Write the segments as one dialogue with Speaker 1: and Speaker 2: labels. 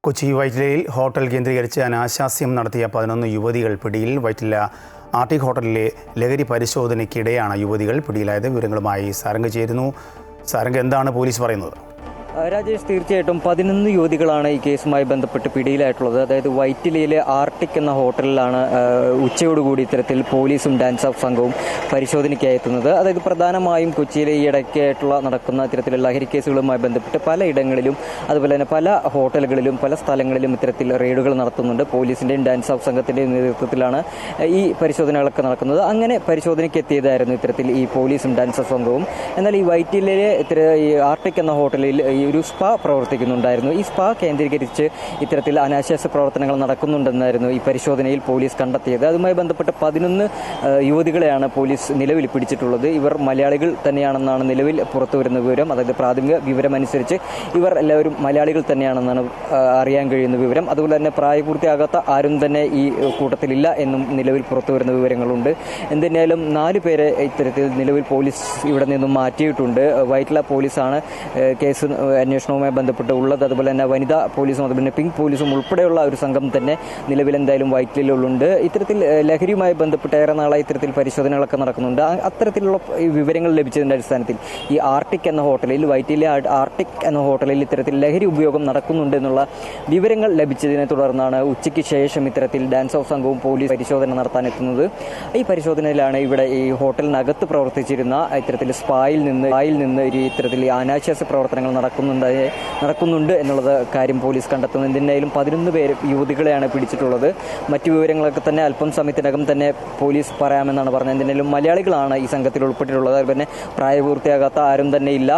Speaker 1: Kochi വൈറ്റിലയിൽ hotel കേന്ദ്രീകരിച്ച് അനാശാസ്യം നടത്തിയ 11 യുവതികൾ പിടിയിൽ. വൈറ്റില ആർട്ടിക് ഹോട്ടലിലെ ലഹരി പരിശോധനയ്ക്കിടെയാണ് യുവതികൾ പിടിയിലായത്. വിവരങ്ങളുമായി സാരംഗ് ചേരുന്നു. സാരംഗ്, എന്താണ് പോലീസ് പറയുന്നത്?
Speaker 2: രാജേഷ്, തീർച്ചയായിട്ടും 11 യുവതികളാണ് ഈ കേസുമായി ബന്ധപ്പെട്ട് പിടിയിലായിട്ടുള്ളത്. അതായത് വൈറ്റിലയിലെ ആർട്ടിക് എന്ന ഹോട്ടലിലാണ് ഉച്ചയോടുകൂടി ഇത്തരത്തിൽ പോലീസും ഡാൻസ് ഓഫ് സംഘവും പരിശോധനയ്ക്കായി എത്തുന്നത്. അതായത് പ്രധാനമായും കൊച്ചിയിലെ ഈ ഇടയ്ക്കായിട്ടുള്ള നടക്കുന്ന ഇത്തരത്തിലുള്ള ലഹരി കേസുകളുമായി ബന്ധപ്പെട്ട് പലയിടങ്ങളിലും അതുപോലെ തന്നെ പല ഹോട്ടലുകളിലും പല സ്ഥലങ്ങളിലും ഇത്തരത്തിൽ റെയ്ഡുകൾ നടത്തുന്നുണ്ട്. പോലീസിൻ്റെയും ഡാൻസ് ഓഫ് സംഘത്തിൻ്റെയും നേതൃത്വത്തിലാണ് ഈ പരിശോധനകളൊക്കെ നടക്കുന്നത്. അങ്ങനെ പരിശോധനയ്ക്ക് എത്തിയതായിരുന്നു ഇത്തരത്തിൽ ഈ പോലീസും ഡാൻസ് ഓഫ് സംഘവും. എന്നാൽ ഈ വൈറ്റിലയിലെ ഈ ആർട്ടിക് എന്ന ഹോട്ടലിൽ ഒരു സ്പാ പ്രവർത്തിക്കുന്നുണ്ടായിരുന്നു. ഈ സ്പാ കേന്ദ്രീകരിച്ച് ഇത്തരത്തിൽ അനാശാസ്യ പ്രവർത്തനങ്ങൾ നടക്കുന്നുണ്ടെന്നായിരുന്നു ഈ പരിശോധനയിൽ പോലീസ് കണ്ടെത്തിയത്. അതുമായി ബന്ധപ്പെട്ട് 11 യുവതികളെയാണ് പോലീസ് നിലവിൽ പിടിച്ചിട്ടുള്ളത്. ഇവർ മലയാളികൾ തന്നെയാണെന്നാണ് നിലവിൽ പുറത്തുവരുന്ന വിവരം. അതായത് പ്രാഥമിക വിവരമനുസരിച്ച് ഇവർ എല്ലാവരും മലയാളികൾ തന്നെയാണെന്നാണ് അറിയാൻ കഴിയുന്ന വിവരം. അതുപോലെ തന്നെ പ്രായപൂർത്തിയാകാത്ത ആരും തന്നെ ഈ കൂട്ടത്തിലില്ല എന്നും നിലവിൽ പുറത്തുവരുന്ന വിവരങ്ങളുണ്ട്. എന്തിനായാലും 4 പേരെ ഇത്തരത്തിൽ നിലവിൽ പോലീസ് ഇവിടെ നിന്നും മാറ്റിയിട്ടുണ്ട്. വൈറ്റില പോലീസാണ് കേസ് അന്വേഷണവുമായി ബന്ധപ്പെട്ട് ഉള്ളത്. അതുപോലെ തന്നെ വനിതാ പോലീസും അതുപോലെ തന്നെ പിങ്ക് പോലീസും ഉൾപ്പെടെയുള്ള ഒരു സംഘം തന്നെ നിലവിൽ എന്തായാലും വൈറ്റിലയിലുണ്ട്. ഇത്തരത്തിൽ ലഹരിയുമായി ബന്ധപ്പെട്ട് ഏറെ നാളായി ഇത്തരത്തിൽ പരിശോധനകളൊക്കെ നടക്കുന്നുണ്ട്. അത്തരത്തിലുള്ള വിവരങ്ങൾ ലഭിച്ചതിൻ്റെ അടിസ്ഥാനത്തിൽ ഈ ആർട്ടിക് എന്ന ഹോട്ടലിൽ വൈറ്റിലെ ആർട്ടിക് എന്ന ഹോട്ടലിൽ ഇത്തരത്തിൽ ലഹരി ഉപയോഗം നടക്കുന്നുണ്ട് എന്നുള്ള വിവരങ്ങൾ ലഭിച്ചതിനെ തുടർന്നാണ് ഉച്ചയ്ക്ക് ശേഷം ഇത്തരത്തിൽ ഡാൻസ് ഓഫ് സംഘവും പോലീസ് പരിശോധന നടത്താനെത്തുന്നത്. ഈ പരിശോധനയിലാണ് ഇവിടെ ഈ ഹോട്ടലിനകത്ത് പ്രവർത്തിച്ചിരുന്ന ഇത്തരത്തിൽ സ്പായിൽ നിന്ന് ഇത്തരത്തിൽ അനാശാസ്യ പ്രവർത്തനങ്ങൾ നടക്കുന്നുണ്ട് എന്നുള്ളത് കാര്യം പോലീസ് കണ്ടെത്തുന്നു. എന്തിനായാലും 11 യുവതികളെയാണ് പിടിച്ചിട്ടുള്ളത്. മറ്റു വിവരങ്ങളൊക്കെ തന്നെ അല്പം സമയത്തിനകം തന്നെ പോലീസ് പറയാമെന്നാണ് പറഞ്ഞത്. എന്തിനായാലും മലയാളികളാണ് ഈ സംഘത്തിൽ ഉൾപ്പെട്ടിട്ടുള്ളത്. അതുപോലെ തന്നെ പ്രായപൂർത്തിയാകാത്ത ആരും തന്നെ ഇല്ല.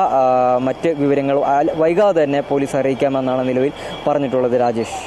Speaker 2: മറ്റ് വിവരങ്ങൾ വൈകാതെ തന്നെ പോലീസ് അറിയിക്കാമെന്നാണ് നിലവിൽ പറഞ്ഞിട്ടുള്ളത്. രാജേഷ്.